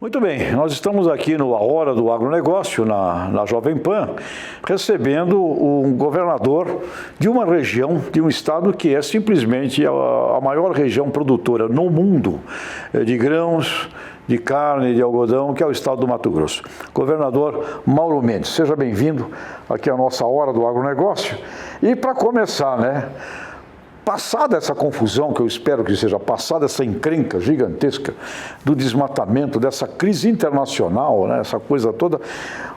Muito bem, nós estamos aqui no A Hora do Agronegócio, na Jovem Pan, recebendo um governador de uma região, de um estado que é simplesmente a maior região produtora no mundo de grãos, de carne, de algodão, que é o estado do Mato Grosso. Governador Mauro Mendes, seja bem-vindo aqui à nossa Hora do Agronegócio. E para começar, passada essa confusão, que eu espero que seja passada essa encrenca gigantesca do desmatamento, dessa crise internacional, essa coisa toda,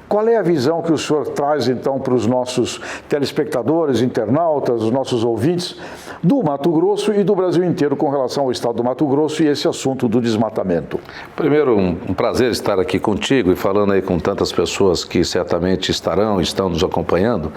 qual é a visão que o senhor traz, então, para os nossos telespectadores, internautas, os nossos ouvintes do Mato Grosso e do Brasil inteiro com relação ao estado do Mato Grosso e esse assunto do desmatamento? Primeiro, um prazer estar aqui contigo e falando aí com tantas pessoas que certamente estão nos acompanhando.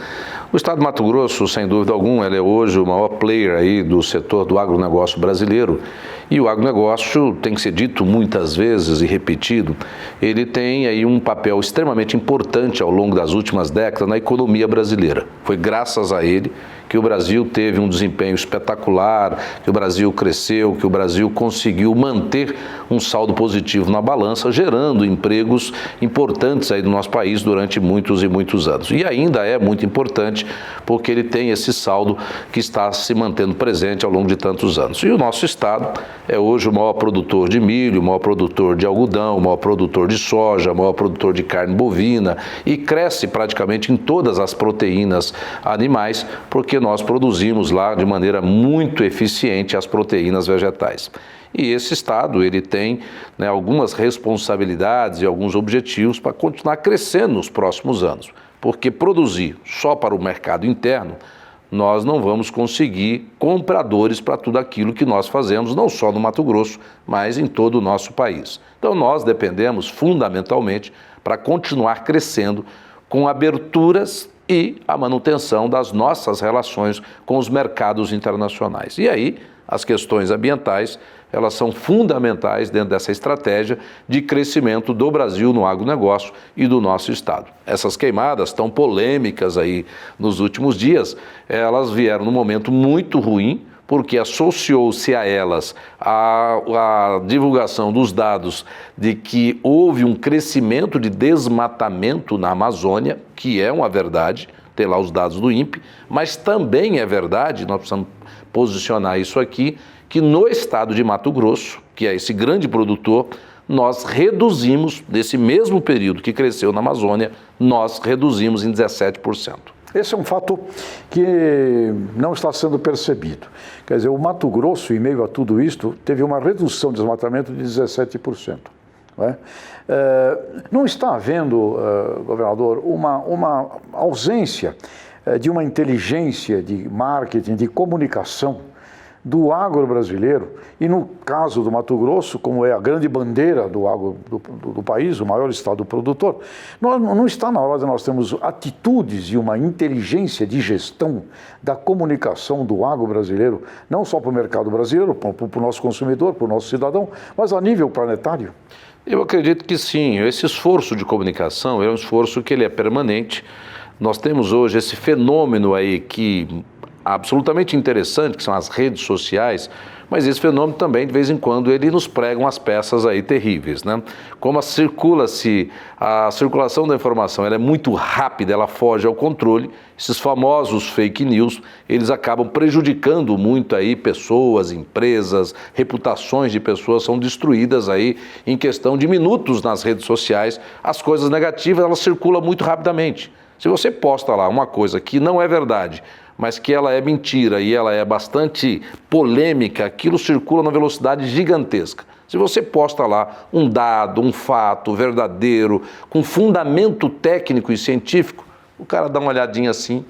O estado do Mato Grosso, sem dúvida alguma, ele é hoje o maior player aí do setor do agronegócio brasileiro. E o agronegócio, tem que ser dito muitas vezes e repetido, ele tem aí um papel extremamente importante ao longo das últimas décadas na economia brasileira. Foi graças a ele que o Brasil teve um desempenho espetacular, que o Brasil cresceu, que o Brasil conseguiu manter um saldo positivo na balança, gerando empregos importantes aí no nosso país durante muitos e muitos anos. E ainda é muito importante porque ele tem esse saldo que está se mantendo presente ao longo de tantos anos. E o nosso estado é hoje o maior produtor de milho, o maior produtor de algodão, o maior produtor de soja, o maior produtor de carne bovina e cresce praticamente em todas as proteínas animais, porque nós produzimos lá de maneira muito eficiente as proteínas vegetais. E esse estado, ele tem algumas responsabilidades e alguns objetivos para continuar crescendo nos próximos anos, porque produzir só para o mercado interno, nós não vamos conseguir compradores para tudo aquilo que nós fazemos, não só no Mato Grosso, mas em todo o nosso país. Então nós dependemos fundamentalmente para continuar crescendo com aberturas e a manutenção das nossas relações com os mercados internacionais. E aí, as questões ambientais, elas são fundamentais dentro dessa estratégia de crescimento do Brasil no agronegócio e do nosso estado. Essas queimadas tão polêmicas aí nos últimos dias, elas vieram num momento muito ruim, porque associou-se a elas a divulgação dos dados de que houve um crescimento de desmatamento na Amazônia, que é uma verdade, tem lá os dados do INPE, mas também é verdade, nós precisamos posicionar isso aqui, que no estado de Mato Grosso, que é esse grande produtor, nós reduzimos, nesse mesmo período que cresceu na Amazônia, nós reduzimos em 17%. Esse é um fato que não está sendo percebido. Quer dizer, o Mato Grosso, em meio a tudo isto, teve uma redução de desmatamento de 17%. Não está havendo, governador, uma ausência de uma inteligência de marketing, de comunicação do agro brasileiro, e no caso do Mato Grosso, como é a grande bandeira do agro do país, o maior estado produtor, não está na hora de nós termos atitudes e uma inteligência de gestão da comunicação do agro brasileiro, não só para o mercado brasileiro, para o nosso consumidor, para o nosso cidadão, mas a nível planetário? Eu acredito que sim. Esse esforço de comunicação é um esforço que ele é permanente. Nós temos hoje esse fenômeno aí que absolutamente interessante, que são as redes sociais, mas esse fenômeno também, de vez em quando, ele nos prega umas peças aí terríveis, Como a circulação da informação ela é muito rápida, ela foge ao controle, esses famosos fake news, eles acabam prejudicando muito aí pessoas, empresas, reputações de pessoas são destruídas aí em questão de minutos nas redes sociais. As coisas negativas, elas circulam muito rapidamente. Se você posta lá uma coisa que não é verdade, mas que ela é mentira e ela é bastante polêmica, aquilo circula numa velocidade gigantesca. Se você posta lá um dado, um fato verdadeiro, com fundamento técnico e científico, o cara dá uma olhadinha assim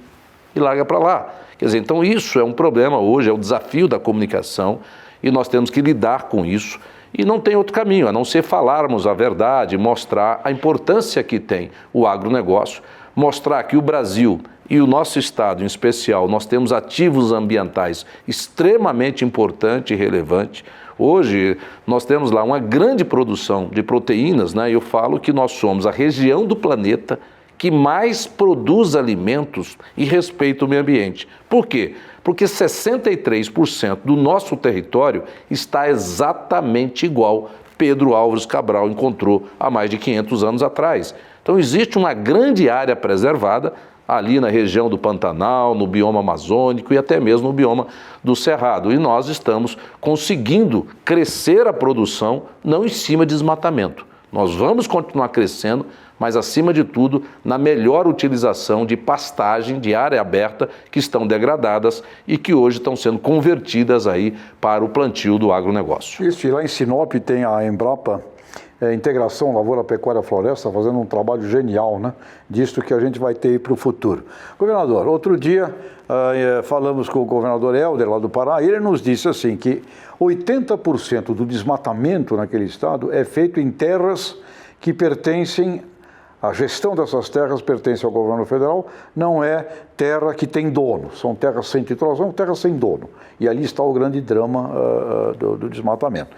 e larga para lá. Quer dizer, então isso é um problema hoje, é o desafio da comunicação e nós temos que lidar com isso. E não tem outro caminho, a não ser falarmos a verdade, mostrar a importância que tem o agronegócio, mostrar que o Brasil e o nosso estado em especial, nós temos ativos ambientais extremamente importante e relevante. Hoje nós temos lá uma grande produção de proteínas, e eu falo que nós somos a região do planeta que mais produz alimentos e respeita o meio ambiente. Por quê? Porque 63% do nosso território está exatamente igual Pedro Álvares Cabral encontrou há mais de 500 anos atrás. Então existe uma grande área preservada ali na região do Pantanal, no bioma amazônico e até mesmo no bioma do Cerrado. E nós estamos conseguindo crescer a produção não em cima de desmatamento. Nós vamos continuar crescendo, mas acima de tudo, na melhor utilização de pastagem, de área aberta, que estão degradadas e que hoje estão sendo convertidas aí para o plantio do agronegócio. Isso, e lá em Sinop tem a Embrapa, Integração Lavoura, Pecuária, Floresta, fazendo um trabalho genial, né? Disto que a gente vai ter para o futuro. Governador, outro dia falamos com o governador Helder, lá do Pará, e ele nos disse assim que 80% do desmatamento naquele estado é feito em terras que pertencem, a gestão dessas terras pertence ao governo federal, não é terra que tem dono, são terras sem titulação, terras sem dono. E ali está o grande drama do desmatamento.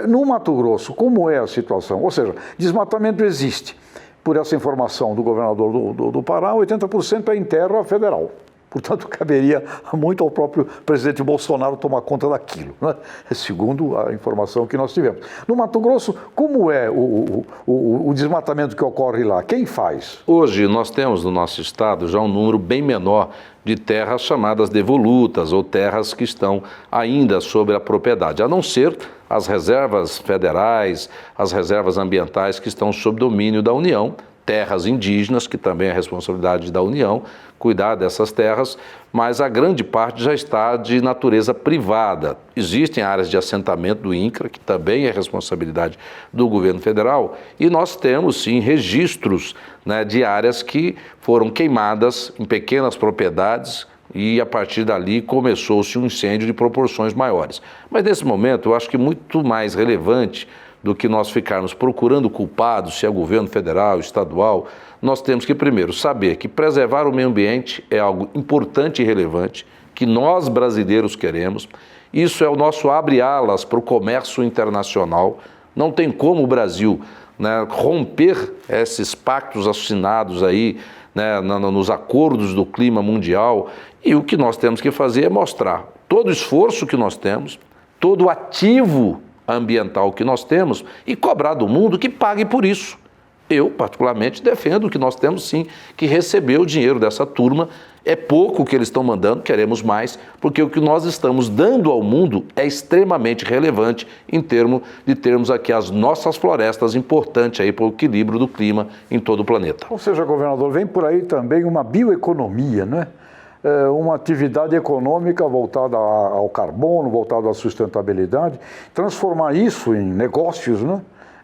No Mato Grosso, como é a situação? Ou seja, desmatamento existe. Por essa informação do governador do Pará, 80% é em terra federal. Portanto, caberia muito ao próprio presidente Bolsonaro tomar conta daquilo, né? Segundo a informação que nós tivemos. No Mato Grosso, como é o desmatamento que ocorre lá? Quem faz? Hoje nós temos no nosso estado já um número bem menor de terras chamadas devolutas ou terras que estão ainda sobre a propriedade, a não ser as reservas federais, as reservas ambientais que estão sob domínio da União, terras indígenas, que também é responsabilidade da União, cuidar dessas terras, mas a grande parte já está de natureza privada. Existem áreas de assentamento do INCRA, que também é responsabilidade do governo federal, e nós temos, sim, registros, né, de áreas que foram queimadas em pequenas propriedades, e a partir dali começou-se um incêndio de proporções maiores. Mas nesse momento, eu acho que muito mais relevante do que nós ficarmos procurando culpados, se é governo federal, estadual, nós temos que primeiro saber que preservar o meio ambiente é algo importante e relevante, que nós brasileiros queremos. Isso é o nosso abre-alas para o comércio internacional. Não tem como o Brasil, né, romper esses pactos assinados aí, né, nos acordos do clima mundial. E o que nós temos que fazer é mostrar todo o esforço que nós temos, todo o ativo ambiental que nós temos e cobrar do mundo que pague por isso. Eu, particularmente, defendo que nós temos sim que receber o dinheiro dessa turma. É pouco o que eles estão mandando, queremos mais, porque o que nós estamos dando ao mundo é extremamente relevante em termos de termos aqui as nossas florestas importantes aí para o equilíbrio do clima em todo o planeta. Ou seja, governador, vem por aí também uma bioeconomia, né? Uma atividade econômica voltada ao carbono, voltada à sustentabilidade, transformar isso em negócios, né?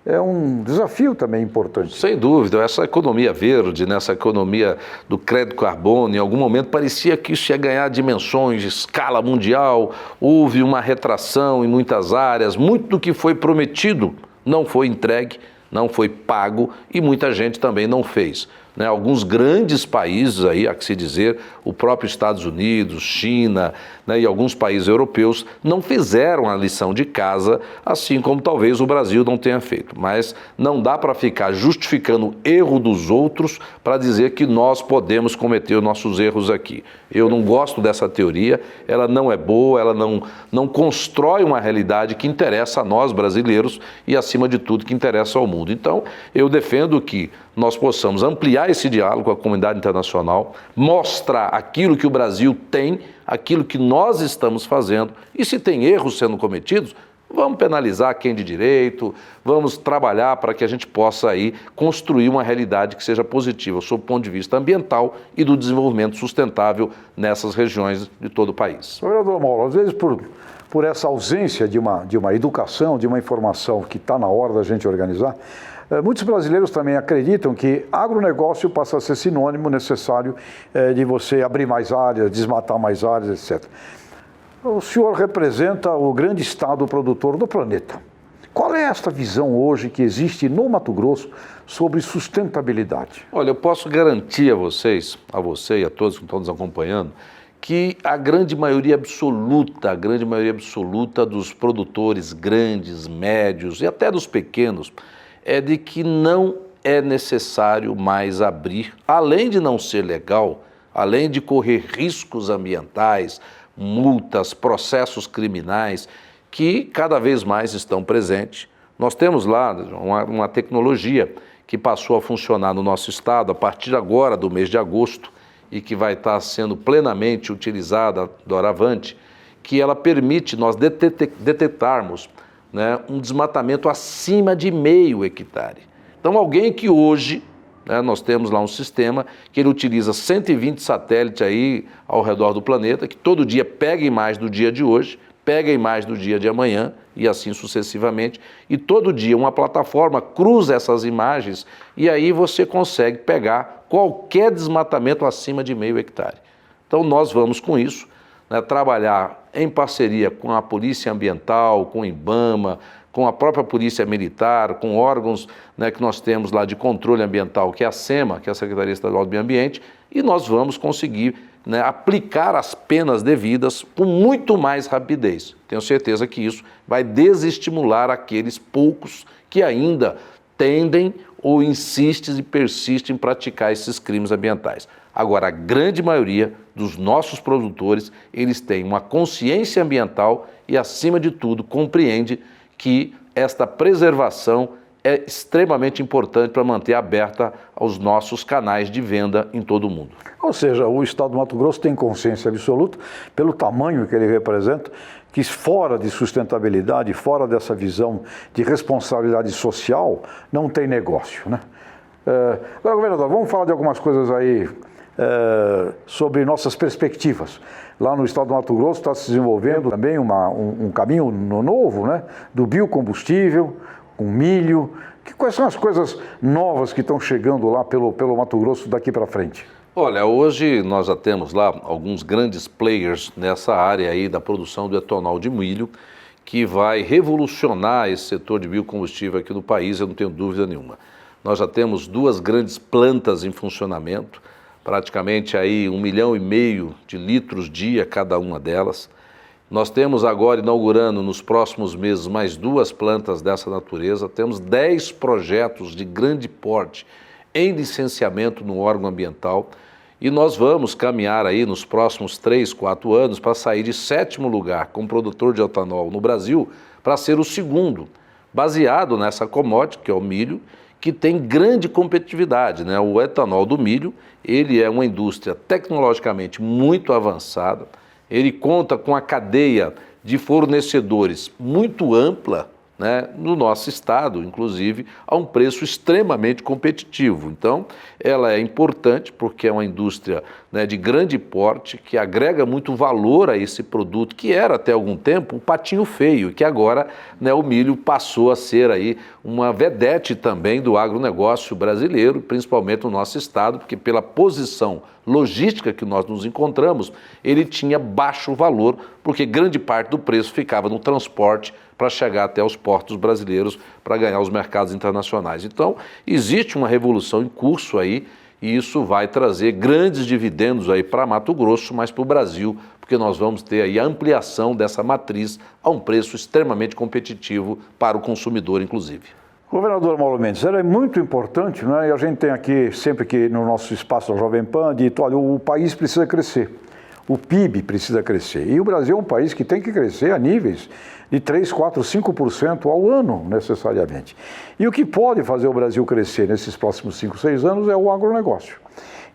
É um desafio também importante. Sem dúvida, essa economia verde, nessa economia do crédito carbono, em algum momento parecia que isso ia ganhar dimensões de escala mundial, houve uma retração em muitas áreas, muito do que foi prometido não foi entregue, não foi pago e muita gente também não fez. Né, alguns grandes países aí, há que se dizer, o próprio Estados Unidos, China, né, e alguns países europeus não fizeram a lição de casa, assim como talvez o Brasil não tenha feito. Mas não dá para ficar justificando o erro dos outros para dizer que nós podemos cometer os nossos erros aqui. Eu não gosto dessa teoria, ela não é boa, ela não constrói uma realidade que interessa a nós brasileiros e, acima de tudo, que interessa ao mundo. Então, eu defendo que nós possamos ampliar esse diálogo com a comunidade internacional, mostrar aquilo que o Brasil tem, aquilo que nós estamos fazendo, e se tem erros sendo cometidos, vamos penalizar quem de direito, vamos trabalhar para que a gente possa aí construir uma realidade que seja positiva sob o ponto de vista ambiental e do desenvolvimento sustentável nessas regiões de todo o país. Vereador Mauro, às vezes por essa ausência de uma educação, de uma informação que está na hora da gente organizar, muitos brasileiros também acreditam que agronegócio passa a ser sinônimo necessário de você abrir mais áreas, desmatar mais áreas, etc. O senhor representa o grande estado produtor do planeta. Qual é esta visão hoje que existe no Mato Grosso sobre sustentabilidade? Olha, eu posso garantir a vocês, a você e a todos que estão nos acompanhando, que a grande maioria absoluta dos produtores grandes, médios e até dos pequenos, é de que não é necessário mais abrir, além de não ser legal, além de correr riscos ambientais, multas, processos criminais, que cada vez mais estão presentes. Nós temos lá uma tecnologia que passou a funcionar no nosso estado a partir agora do mês de agosto e que vai estar sendo plenamente utilizada doravante, que ela permite nós detectarmos, né, um desmatamento acima de 0,5 hectare. Então alguém que hoje, né, nós temos lá um sistema que ele utiliza 120 satélites aí ao redor do planeta, que todo dia pega imagem do dia de hoje, pega a imagem do dia de amanhã e assim sucessivamente, e todo dia uma plataforma cruza essas imagens e aí você consegue pegar qualquer desmatamento acima de 0,5 hectare. Então nós vamos com isso, né, trabalhar em parceria com a Polícia Ambiental, com o IBAMA, com a própria Polícia Militar, com órgãos, né, que nós temos lá de controle ambiental, que é a SEMA, que é a Secretaria Estadual do Meio Ambiente, e nós vamos conseguir, né, aplicar as penas devidas com muito mais rapidez. Tenho certeza que isso vai desestimular aqueles poucos que ainda tendem ou insistem e persistem em praticar esses crimes ambientais. Agora, a grande maioria dos nossos produtores, eles têm uma consciência ambiental e, acima de tudo, compreende que esta preservação é extremamente importante para manter aberta os nossos canais de venda em todo o mundo. Ou seja, o Estado do Mato Grosso tem consciência absoluta, pelo tamanho que ele representa, que fora de sustentabilidade, fora dessa visão de responsabilidade social, não tem negócio, né? Agora, governador, vamos falar de algumas coisas aí sobre nossas perspectivas. Lá no Estado do Mato Grosso está se desenvolvendo também um caminho novo, né, do biocombustível, com milho. Quais são as coisas novas que estão chegando lá pelo Mato Grosso daqui para frente? Olha, hoje nós já temos lá alguns grandes players nessa área aí da produção do etanol de milho, que vai revolucionar esse setor de biocombustível aqui no país, eu não tenho dúvida nenhuma. Nós já temos 2 grandes plantas em funcionamento, praticamente aí 1,5 milhão de litros dia cada uma delas. Nós temos agora inaugurando nos próximos meses mais 2 plantas dessa natureza, temos 10 projetos de grande porte em licenciamento no órgão ambiental e nós vamos caminhar aí nos próximos 3, 4 anos para sair de 7º lugar como produtor de etanol no Brasil para ser o 2º, baseado nessa commodity que é o milho, que tem grande competitividade, né? O etanol do milho, ele é uma indústria tecnologicamente muito avançada, ele conta com a cadeia de fornecedores muito ampla, né, no nosso estado, inclusive, a um preço extremamente competitivo. Então, ela é importante porque é uma indústria, né, de grande porte, que agrega muito valor a esse produto, que era até algum tempo um patinho feio, que agora, né, o milho passou a ser aí uma vedete também do agronegócio brasileiro, principalmente no nosso estado, porque pela posição logística que nós nos encontramos, ele tinha baixo valor, porque grande parte do preço ficava no transporte para chegar até os portos brasileiros para ganhar os mercados internacionais. Então, existe uma revolução em curso aí e isso vai trazer grandes dividendos aí para Mato Grosso, mas para o Brasil, porque nós vamos ter aí a ampliação dessa matriz a um preço extremamente competitivo para o consumidor, inclusive. Governador Mauro Mendes, era muito importante, né? E a gente tem aqui, sempre que no nosso espaço da Jovem Pan, dito, olha, o país precisa crescer, o PIB precisa crescer. E o Brasil é um país que tem que crescer a níveis de 3, 4, 5% ao ano, necessariamente. E o que pode fazer o Brasil crescer nesses próximos 5, 6 anos é o agronegócio.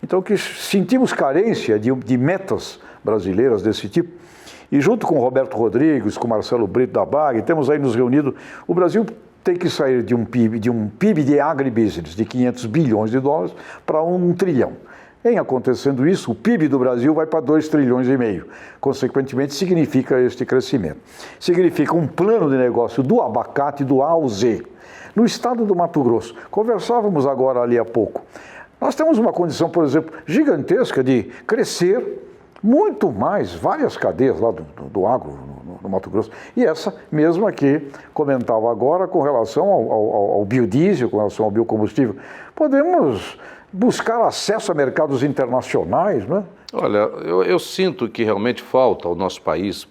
Então, que sentimos carência de metas brasileiras desse tipo. E junto com o Roberto Rodrigues, com o Marcelo Brito da BAG, temos aí nos reunido, o Brasil tem que sair de um PIB de agribusiness de 500 bilhões de dólares para 1 trilhão. Em acontecendo isso, o PIB do Brasil vai para 2,5 trilhões. Consequentemente, significa este crescimento. Significa um plano de negócio do abacate do A ao Z. No estado do Mato Grosso, conversávamos agora ali há pouco, nós temos uma condição, por exemplo, gigantesca de crescer muito mais, várias cadeias lá do agro no Mato Grosso. E essa mesma que comentava agora com relação ao biodiesel, com relação ao biocombustível. Podemos buscar acesso a mercados internacionais, né? Olha, eu sinto que realmente falta ao nosso país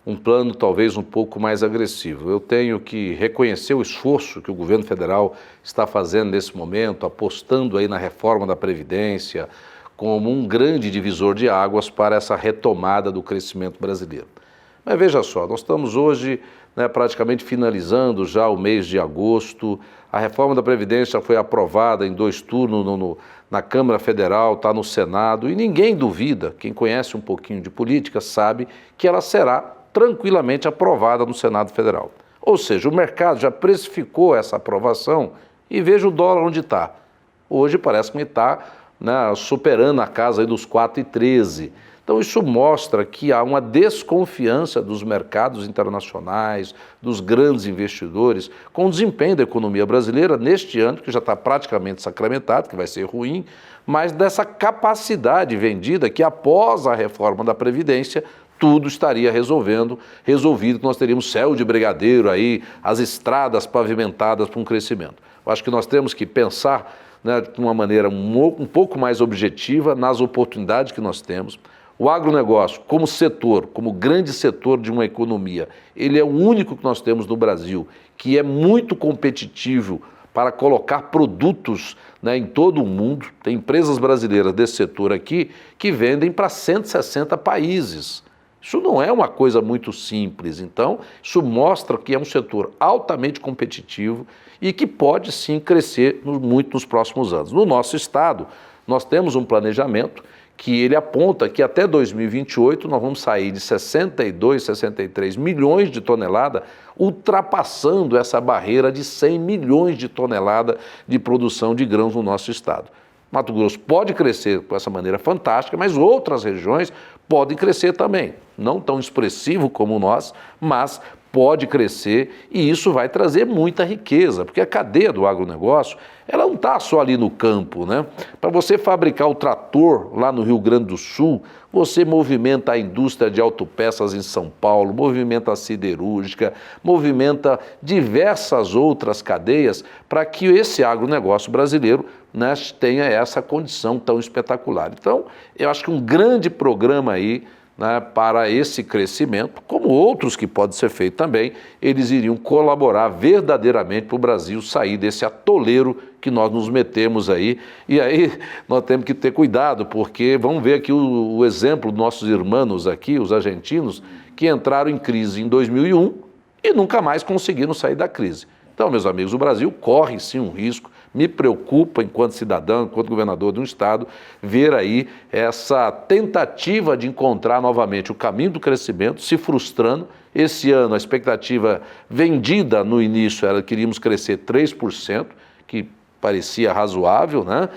um plano talvez um pouco mais agressivo. Eu tenho que reconhecer o esforço que o governo federal está fazendo nesse momento, apostando aí na reforma da Previdência, como um grande divisor de águas para essa retomada do crescimento brasileiro. Mas veja só, nós estamos hoje, né, praticamente finalizando já o mês de agosto. A reforma da Previdência foi aprovada em 2 turnos na Câmara Federal, está no Senado, e ninguém duvida, quem conhece um pouquinho de política sabe que ela será tranquilamente aprovada no Senado Federal. Ou seja, o mercado já precificou essa aprovação e veja o dólar onde está. Hoje parece que está, né, superando a casa aí dos 4,13. Então isso mostra que há uma desconfiança dos mercados internacionais, dos grandes investidores, com o desempenho da economia brasileira neste ano, que já está praticamente sacramentado, que vai ser ruim, mas dessa capacidade vendida que após a reforma da Previdência, tudo estaria resolvido, nós teríamos céu de brigadeiro aí, as estradas pavimentadas para um crescimento. Eu acho que nós temos que pensar, né, de uma maneira um pouco mais objetiva nas oportunidades que nós temos. O agronegócio, como setor, como grande setor de uma economia, ele é o único que nós temos no Brasil, que é muito competitivo para colocar produtos, né, em todo o mundo. Tem empresas brasileiras desse setor aqui que vendem para 160 países. Isso não é uma coisa muito simples. Então, isso mostra que é um setor altamente competitivo e que pode sim crescer muito nos próximos anos. No nosso estado, nós temos um planejamento que ele aponta que até 2028 nós vamos sair de 62, 63 milhões de toneladas, ultrapassando essa barreira de 100 milhões de toneladas de produção de grãos no nosso estado. Mato Grosso pode crescer com essa maneira fantástica, mas outras regiões podem crescer também. Não tão expressivo como nós, mas pode crescer e isso vai trazer muita riqueza, porque a cadeia do agronegócio, ela não está só ali no campo, né? Para você fabricar o trator lá no Rio Grande do Sul, você movimenta a indústria de autopeças em São Paulo, movimenta a siderúrgica, movimenta diversas outras cadeias para que esse agronegócio brasileiro, né, tenha essa condição tão espetacular. Então, eu acho que um grande programa aí, né, para esse crescimento, como outros que podem ser feitos também, eles iriam colaborar verdadeiramente para o Brasil sair desse atoleiro que nós nos metemos aí. E aí nós temos que ter cuidado, porque vamos ver aqui o exemplo dos nossos irmãos aqui, os argentinos, que entraram em crise em 2001 e nunca mais conseguiram sair da crise. Então, meus amigos, o Brasil corre sim um risco, me preocupa enquanto cidadão, enquanto governador de um estado, ver aí essa tentativa de encontrar novamente o caminho do crescimento, se frustrando. Esse ano a expectativa vendida no início era que iríamos crescer 3%, que parecia razoável, né?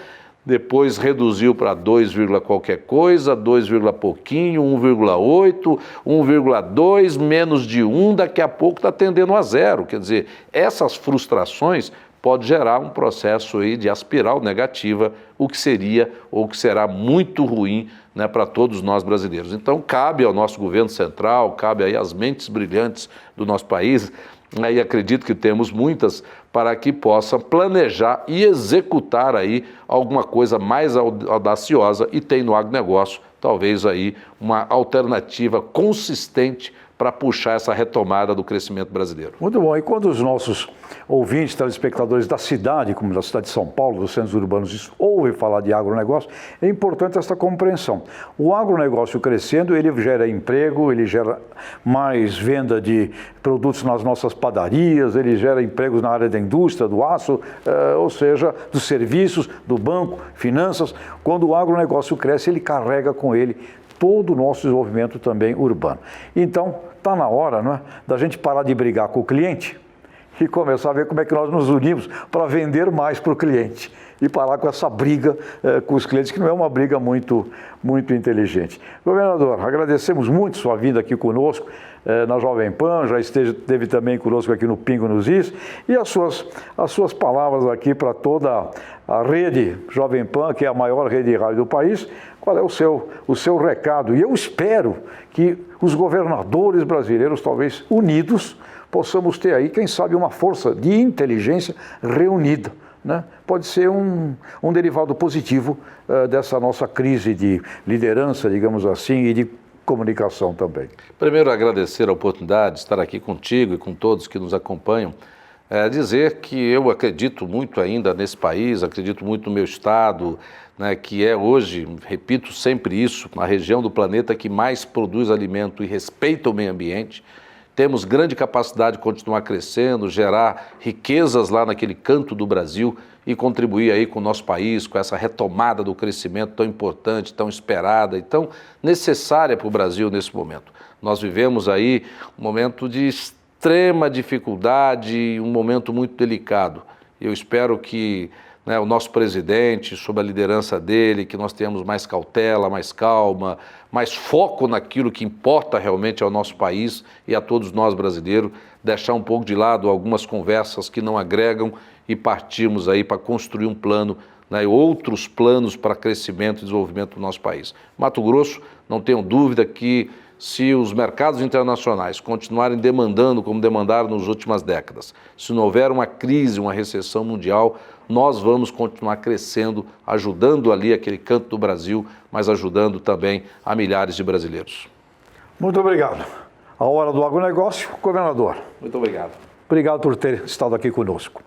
Depois reduziu para 2, qualquer coisa, 2, pouquinho, 1,8, 1,2, menos de 1, daqui a pouco está tendendo a 0. Quer dizer, essas frustrações podem gerar um processo aí de espiral negativa, o que seria ou que será muito ruim, né, para todos nós brasileiros. Então, cabe ao nosso governo central, cabe aí às mentes brilhantes do nosso país, aí acredito que temos muitas, para que possam planejar e executar aí alguma coisa mais audaciosa e tem no agronegócio talvez aí uma alternativa consistente para puxar essa retomada do crescimento brasileiro. Muito bom. E quando os nossos ouvintes, telespectadores da cidade, como da cidade de São Paulo, dos centros urbanos, ouvem falar de agronegócio, é importante essa compreensão. O agronegócio crescendo, ele gera emprego, ele gera mais venda de produtos nas nossas padarias, ele gera empregos na área da indústria, do aço, ou seja, dos serviços, do banco, finanças. Quando o agronegócio cresce, ele carrega com ele todo o nosso desenvolvimento também urbano. Então, está na hora, não é, da gente parar de brigar com o cliente e começar a ver como é que nós nos unimos para vender mais para o cliente e parar com essa briga com os clientes, que não é uma briga muito inteligente. Governador, agradecemos muito sua vinda aqui conosco na Jovem Pan, já esteve também conosco aqui no Pingo nos Is, e as suas palavras aqui para toda a rede Jovem Pan, que é a maior rede de rádio do país. Qual é o seu recado? E eu espero que os governadores brasileiros, talvez unidos, possamos ter aí, quem sabe, uma força de inteligência reunida, né? Pode ser um derivado positivo dessa nossa crise de liderança, digamos assim, e de comunicação também. Primeiro, agradecer a oportunidade de estar aqui contigo e com todos que nos acompanham. Dizer que eu acredito muito ainda nesse país, acredito muito no meu estado, né, que é hoje, repito sempre isso, a região do planeta que mais produz alimento e respeita o meio ambiente. temos grande capacidade de continuar crescendo, gerar riquezas lá naquele canto do Brasil e contribuir aí com o nosso país, com essa retomada do crescimento tão importante, tão esperada e tão necessária para o Brasil nesse momento. Nós vivemos aí um momento de extrema dificuldade, um momento muito delicado. Eu espero que o nosso presidente, sob a liderança dele, que nós tenhamos mais cautela, mais calma, mais foco naquilo que importa realmente ao nosso país e a todos nós brasileiros, deixar um pouco de lado algumas conversas que não agregam e partirmos aí para construir um plano, outros planos para crescimento e desenvolvimento do nosso país. Mato Grosso, não tenho dúvida que se os mercados internacionais continuarem demandando como demandaram nas últimas décadas, se não houver uma crise, uma recessão mundial, nós vamos continuar crescendo, ajudando ali aquele canto do Brasil, mas ajudando também a milhares de brasileiros. Muito obrigado. A hora do agronegócio, governador. Muito obrigado. Obrigado por ter estado aqui conosco.